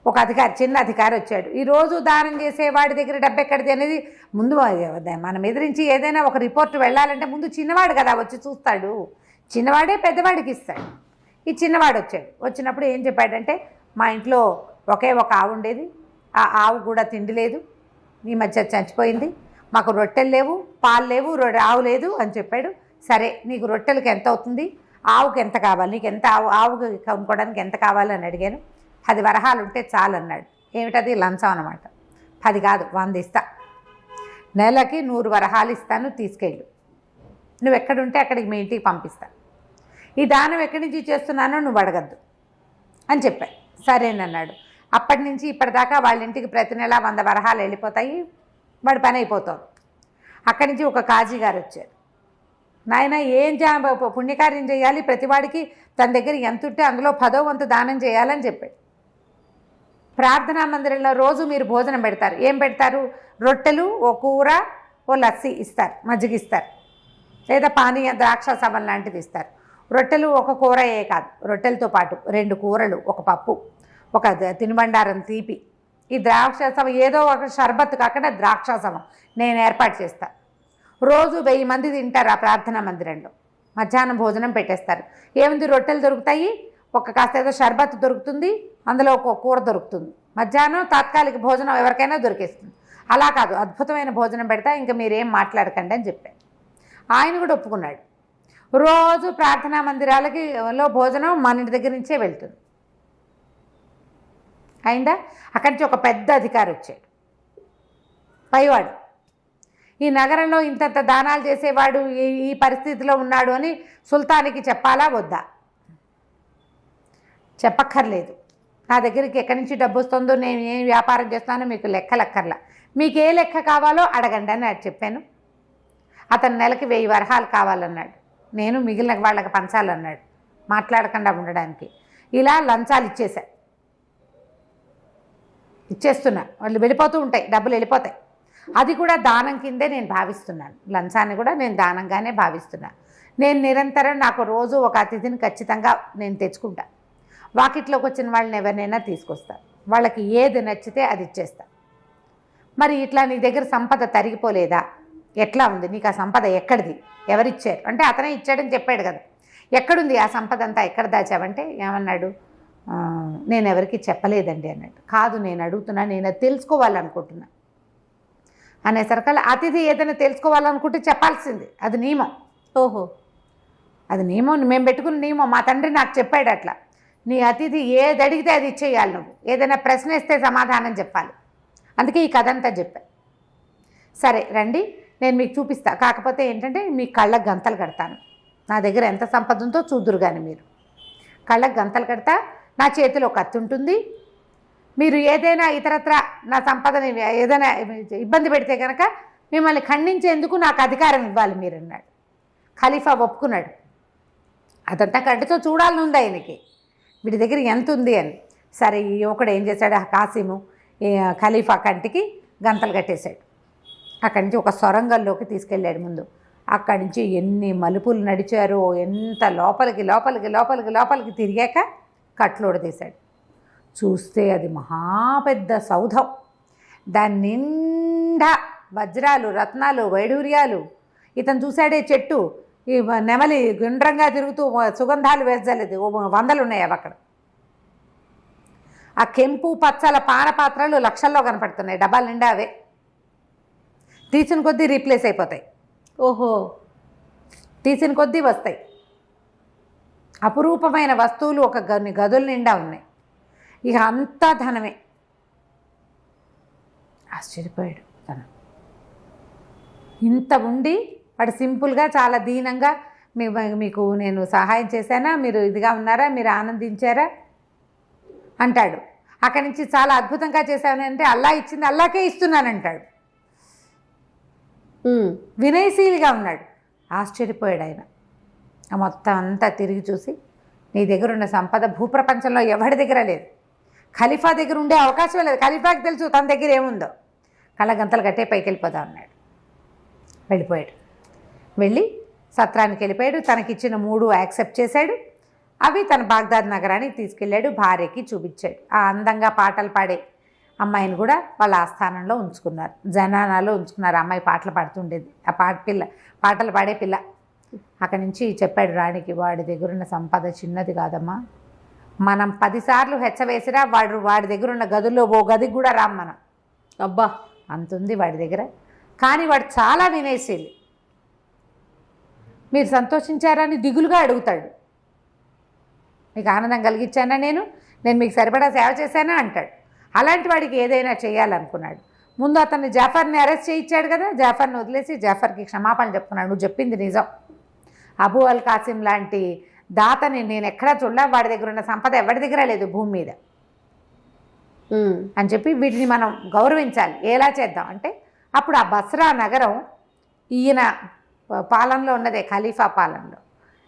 ఒక అధికారి, చిన్న అధికారి వచ్చాడు. ఈరోజు దానం చేసేవాడి దగ్గర డబ్బు ఎక్కడిది అనేది ముందు మనం ఎదిరించి ఏదైనా ఒక రిపోర్ట్ వెళ్ళాలంటే ముందు చిన్నవాడు కదా వచ్చి చూస్తాడు, చిన్నవాడే పెద్దవాడికి ఇస్తాడు. ఈ చిన్నవాడు వచ్చాడు. వచ్చినప్పుడు ఏం చెప్పాడంటే, మా ఇంట్లో ఒకే ఒక ఆవు ఉండేది, ఆ ఆవు కూడా తిండి లేదు, ఈ మధ్య చచ్చిపోయింది, మాకు రొట్టెలు లేవు, పాలు లేవు, ఆవు లేదు అని చెప్పాడు. సరే నీకు రొట్టెలకి ఎంత అవుతుంది, ఆవుకి ఎంత కావాలి, నీకు ఎంత ఆవుకి కొనుక్కోవడానికి ఎంత కావాలని అడిగాను. 10 వరహాలు ఉంటే చాలు అన్నాడు. ఏమిటది, లంచం అన్నమాట. 10 కాదు 100 ఇస్తా, నెలకి 100 వరహాలు ఇస్తాను, తీసుకెళ్ళు, నువ్వు ఎక్కడుంటే అక్కడికి మీ ఇంటికి పంపిస్తా, ఈ దానం ఎక్కడి నుంచి చేస్తున్నానో నువ్వు అడగద్దు అని చెప్పాడు. సరేనన్నాడు. అప్పటి నుంచి ఇప్పటిదాకా వాళ్ళ ఇంటికి ప్రతి నెల 100 వరహాలు వెళ్ళిపోతాయి, వాడి పని అయిపోతాం. అక్కడి నుంచి ఒక కాజీ గారు వచ్చారు. నాయన ఏం పుణ్యకార్యం చేయాలి, ప్రతివాడికి తన దగ్గర ఎంత ఉంటే అందులో 10వ వంతు దానం చేయాలని చెప్పాడు. ప్రార్థనా మందిరంలో రోజు మీరు భోజనం పెడతారు. ఏం పెడతారు, రొట్టెలు, ఓ కూర, ఓ లస్సీ ఇస్తారు, మజ్జిగ ఇస్తారు, లేదా పానీయ ద్రాక్షాసవం లాంటిది ఇస్తారు. రొట్టెలు ఒక కూరయే కాదు, రొట్టెలతో పాటు 2 కూరలు, ఒక పప్పు, ఒక తినుబండారం తీపి, ఈ ద్రాక్షాసవం ఏదో ఒక షర్బత్ కాకుండా ద్రాక్షాసవం నేను ఏర్పాటు చేస్తాను. రోజు 1000 మంది తింటారు ఆ ప్రార్థనా మందిరంలో. మధ్యాహ్నం భోజనం పెట్టేస్తారు. ఏముంది, రొట్టెలు దొరుకుతాయి, ఒక కాస్త ఏదో షర్బత్ దొరుకుతుంది, అందులో ఒక కూర దొరుకుతుంది. మధ్యాహ్నం తాత్కాలిక భోజనం ఎవరికైనా దొరికేస్తుంది. అలా కాదు, అద్భుతమైన భోజనం పెడతా, ఇంకా మీరేం మాట్లాడకండి అని చెప్పాడు. ఆయన కూడా ఒప్పుకున్నాడు. రోజు ప్రార్థనా మందిరాలకి భోజనం మన ఇంటి దగ్గర నుంచే వెళ్తుంది. అయిందా? అక్కడి నుంచి ఒక పెద్ద అధికారి వచ్చాడు, పైవాడు. ఈ నగరంలో ఇంతంత దానాలు చేసేవాడు ఈ పరిస్థితిలో ఉన్నాడు అని సుల్తానికి చెప్పాలా వద్దా? చెప్పక్కర్లేదు. నా దగ్గరికి ఎక్కడి నుంచి డబ్బు వస్తుందో, నేను ఏం వ్యాపారం చేస్తానో మీకు లెక్కలక్కర్లా, మీకు ఏ లెక్క కావాలో అడగండి అని చెప్పాను. అతను నెలకి 1000 వరహాలు కావాలన్నాడు. నేను మిగిలిన వాళ్ళకి పంచాలన్నాడు, మాట్లాడకుండా ఉండడానికి. ఇలా లంచాలు ఇచ్చేస్తున్నా. వాళ్ళు వెళ్ళిపోతూ ఉంటాయి, డబ్బులు వెళ్ళిపోతాయి. అది కూడా దానం కిందే నేను భావిస్తున్నాను. లంచాన్ని కూడా నేను దానంగానే భావిస్తున్నాను. నేను నిరంతరం నాకు రోజు ఒక అతిథిని ఖచ్చితంగా నేను తెచ్చుకుంటా. వాకిట్లోకి వచ్చిన వాళ్ళని ఎవరినైనా తీసుకొస్తాను, వాళ్ళకి ఏది నచ్చితే అది ఇచ్చేస్తా. మరి ఇట్లా నీ దగ్గర సంపద తరిగిపోలేదా? ఎట్లా ఉంది నీకు ఆ సంపద? ఎక్కడిది? ఎవరిచ్చారు అంటే అతనే ఇచ్చాడని చెప్పాడు కదా. ఎక్కడుంది ఆ సంపద అంతా? ఎక్కడ దాచావంటే ఏమన్నాడు? నేను ఎవరికి చెప్పలేదండి అన్నాడు. కాదు, నేను అడుగుతున్నా, నేను అది తెలుసుకోవాలనుకుంటున్నా అనేసరికల్లా అతిథి ఏదైనా తెలుసుకోవాలనుకుంటే చెప్పాల్సింది, అది నియమం. ఓహో, అది నియమం, మేము పెట్టుకున్న నియమం. మా తండ్రి నాకు చెప్పాడు అట్లా. నీ అతిథి ఏది అడిగితే అది ఇచ్చేయాలి, నువ్వు ఏదైనా ప్రశ్న ఇస్తే సమాధానం చెప్పాలి. అందుకే ఈ కథ అంతా చెప్పా. సరే రండి, నేను మీకు చూపిస్తా. కాకపోతే ఏంటంటే మీ కళ్ళకు గంతలు కడతాను. నా దగ్గర ఎంత సంపద ఉందో చూద్దురు కానీ మీరు. కళ్ళకు గంతలు కడతా, నా చేతిలో కత్తి ఉంటుంది. మీరు ఏదైనా ఇతరత్ర నా సంపదని ఏదైనా ఇబ్బంది పెడితే కనుక మిమ్మల్ని ఖండించేందుకు నాకు అధికారం ఇవ్వాలి మీరు అన్నాడు. ఖలీఫా ఒప్పుకున్నాడు. అదంతా కంటితో చూడాలని ఉంది ఆయనకి, వీడి దగ్గర ఎంత ఉంది అని. సరే, ఈ యువకుడు ఏం చేశాడు? కాసిము ఖలీఫా కంటికి గంతలు కట్టేశాడు. అక్కడి నుంచి ఒక సొరంగంలోకి తీసుకెళ్ళాడు. ముందు అక్కడి నుంచి ఎన్ని మలుపులు నడిచారో, ఎంత లోపలికి లోపలికి లోపలికి లోపలికి తిరిగాక కట్లోడు తీశాడు. చూస్తే అది మహాపెద్ద సౌధం. దాని నిండా వజ్రాలు, రత్నాలు, వైడూర్యాలు. ఇతను చూశాడే చెట్టు, ఈ నెమలి గుండ్రంగా తిరుగుతూ సుగంధాలు వేసలేదు, 100 ఉన్నాయి అవి అక్కడ. ఆ కెంపు పచ్చల పానపాత్రలు లక్షల్లో కనపడుతున్నాయి, డబ్బాల నిండా అవే. తీసిన కొద్దీ రీప్లేస్ అయిపోతాయి. ఓహో, తీసిన కొద్దీ వస్తాయి. అపురూపమైన వస్తువులు ఒక గదుల నిండా ఉన్నాయి. ఇక అంతా ధనమే. ఆశ్చర్యపోయాడు తను. ఇంత ఉండి వాడు సింపుల్గా చాలా దీనంగా మీకు నేను సహాయం చేశానా, మీరు ఇదిగా ఉన్నారా, మీరు ఆనందించారా అంటాడు. అక్కడి నుంచి చాలా అద్భుతంగా చేశాను అంటే అల్లా ఇచ్చింది అల్లాకే ఇస్తున్నానంటాడు. వినయశీలిగా ఉన్నాడు. ఆశ్చర్యపోయాడు ఆయన. మొత్తం అంతా తిరిగి చూసి, నీ దగ్గర ఉన్న సంపద భూప్రపంచంలో ఎవరి దగ్గర లేదు, ఖలీఫా దగ్గర ఉండే అవకాశం లేదు. ఖలీఫాకి తెలుసు తన దగ్గర ఏముందో. కళ్ళగంతలు కట్టే పైకి వెళ్ళిపోతా ఉన్నాడు. వెళ్ళిపోయాడు. వెళ్ళి సత్రానికి వెళ్ళిపోయాడు. తనకిచ్చిన 3 యాక్సెప్ట్ చేశాడు. అవి తన బాగ్దాద్ నగరానికి తీసుకెళ్ళాడు. భార్యకి చూపించాడు. ఆ అందంగా పాటలు పాడే అమ్మాయిని కూడా వాళ్ళ ఆస్థానంలో ఉంచుకున్నారు, జనానాలో ఉంచుకున్నారు. అమ్మాయి పాటలు పాడుతుండేది, ఆ పాటలు పాడే పిల్ల. అక్కడి నుంచి చెప్పాడు రాణికి, వాడి దగ్గర ఉన్న సంపద చిన్నది కాదమ్మా, మనం 10 సార్లు హెచ్చవేసినా వాడి దగ్గర ఉన్న గదుల్లో ఓ గదికి కూడా రాం మనం. అబ్బా, అంతుంది వాడి దగ్గర. కానీ వాడు చాలా వినయశీలి. మీరు సంతోషించారని దిగులుగా అడుగుతాడు. మీకు ఆనందం కలిగించానా, నేను మీకు సరిపడా సేవ చేశానా అంటాడు. అలాంటి వాడికి ఏదైనా చేయాలనుకున్నాడు. ముందు అతన్ని జాఫర్ని అరెస్ట్ చేయించాడు కదా, జాఫర్ని వదిలేసి జాఫర్కి క్షమాపణ చెప్పుకున్నాడు. నువ్వు చెప్పింది నిజం, అబూ అల్ కాసిం లాంటి దాతని నేను ఎక్కడా చూడలే, వాడి దగ్గర ఉన్న సంపద ఎవరి దగ్గర లేదు భూమి మీద అని చెప్పి వీటిని మనం గౌరవించాలి. ఎలా చేద్దాం అంటే, అప్పుడు ఆ బస్రా నగరం ఈయన పాలనలో ఉన్నదే, ఖలీఫా పాలనలో.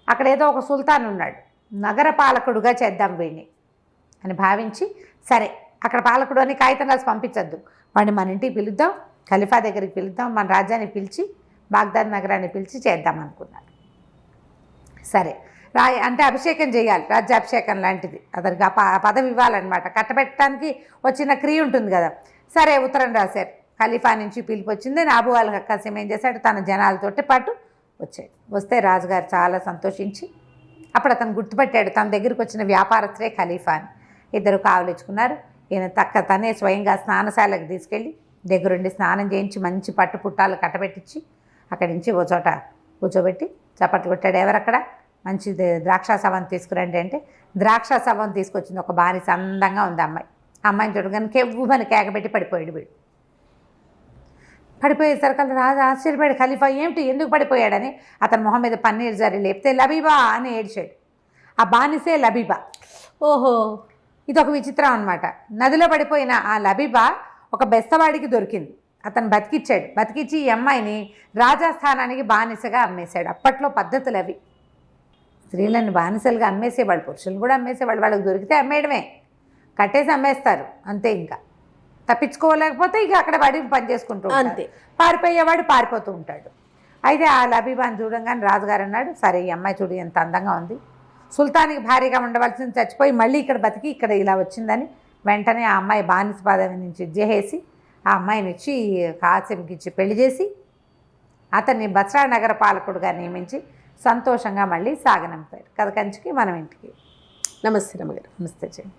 అక్కడ ఏదో ఒక సుల్తాన్ ఉన్నాడు, నగర పాలకుడుగా చేద్దాం వీడిని అని భావించి, సరే అక్కడ పాలకుడు అని కాగితం రాసి పంపించద్దు, వాడిని మన ఇంటికి పిలుద్దాం, ఖలీఫా దగ్గరికి పిలుద్దాం, మన రాజ్యాన్ని పిలిచి బాగ్దాద్ నగరాన్ని పిలిచి చేద్దాం అనుకున్నాడు. సరే అంటే అభిషేకం చేయాలి, రాజ్యాభిషేకం లాంటిది. అతనికి ఆ పదవి ఇవ్వాలన్నమాట. కట్టబెట్టడానికి వచ్చిన క్రియ ఉంటుంది కదా. సరే ఉత్తరం రాశారు. ఖలీఫా నుంచి పిలిపి వచ్చింది. అబూ అల్ కాసిం ఏం చేశాడు, తన జనాలతోటి పాటు వచ్చాడు. వస్తే రాజుగారు చాలా సంతోషించి, అప్పుడు అతను గుర్తుపట్టాడు తన దగ్గరికి వచ్చిన వ్యాపారస్తులే ఖలీఫా అని. ఇద్దరు కావలించుకున్నారు. ఈయన తనే స్వయంగా స్నానశాలకు తీసుకెళ్ళి దగ్గరుండి స్నానం చేయించి మంచి పట్టు పుట్టాలు కట్టబెట్టించి అక్కడి నుంచి ఓ చోట కూర్చోబెట్టి చప్పట్లు కొట్టాడు. ఎవరక్కడ, మంచి ద్రాక్ష సవం తీసుకురండి అంటే ద్రాక్ష సవం తీసుకొచ్చింది. ఒక బానిస, అందంగా ఉంది అమ్మాయి, అమ్మాయిని చూడగానే కెవ్వుమని కేకబెట్టి పడిపోయాడు వీడు. పడిపోయేసరికి రాజు ఆశ్చర్యపోయాడు. ఖలీఫా ఏమిటి, ఎందుకు పడిపోయాడని అతని మొహం మీద పన్నీర్ జరి లేపితే లబీబా అని ఏడ్చాడు. ఆ బానిసే లబీబా. ఓహో, ఇది ఒక విచిత్రం అనమాట. నదిలో పడిపోయిన ఆ లబీబా ఒక బెస్తవాడికి దొరికింది. అతను బతికిచ్చి ఈ అమ్మాయిని రాజస్థానానికి బానిసగా అమ్మేశాడు. అప్పట్లో పద్ధతులు అవి. స్త్రీలను బానిసలుగా అమ్మేసేవాళ్ళు, పురుషులను కూడా అమ్మేసేవాళ్ళు. వాళ్ళకి దొరికితే అమ్మేయడమే, కట్టేసి అమ్మేస్తారు అంతే. ఇంకా తప్పించుకోలేకపోతే ఇక అక్కడ పని చేసుకుంటూ అంతే. పారిపోయేవాడు పారిపోతూ ఉంటాడు. అయితే ఆ లబీబాని చూడంగానే రాజుగారు అన్నాడు, సరే ఈ అమ్మాయి చూడు ఎంత అందంగా ఉంది, సుల్తానికి భారీగా ఉండవలసింది చచ్చిపోయి మళ్ళీ ఇక్కడ బతికి ఇక్కడ ఇలా వచ్చిందని వెంటనే ఆ అమ్మాయి బానిస పదవి నుంచి చేసి ఆ అమ్మాయిని ఇచ్చి కాసింకి ఇచ్చి పెళ్లి చేసి అతన్ని బస్రా నగర పాలకుడుగా నియమించి సంతోషంగా మళ్ళీ సాగనంపారు. కథ కంచికి మనం ఇంటికి. నమస్తే రమ్మగారు. నమస్తే చెయ్యి.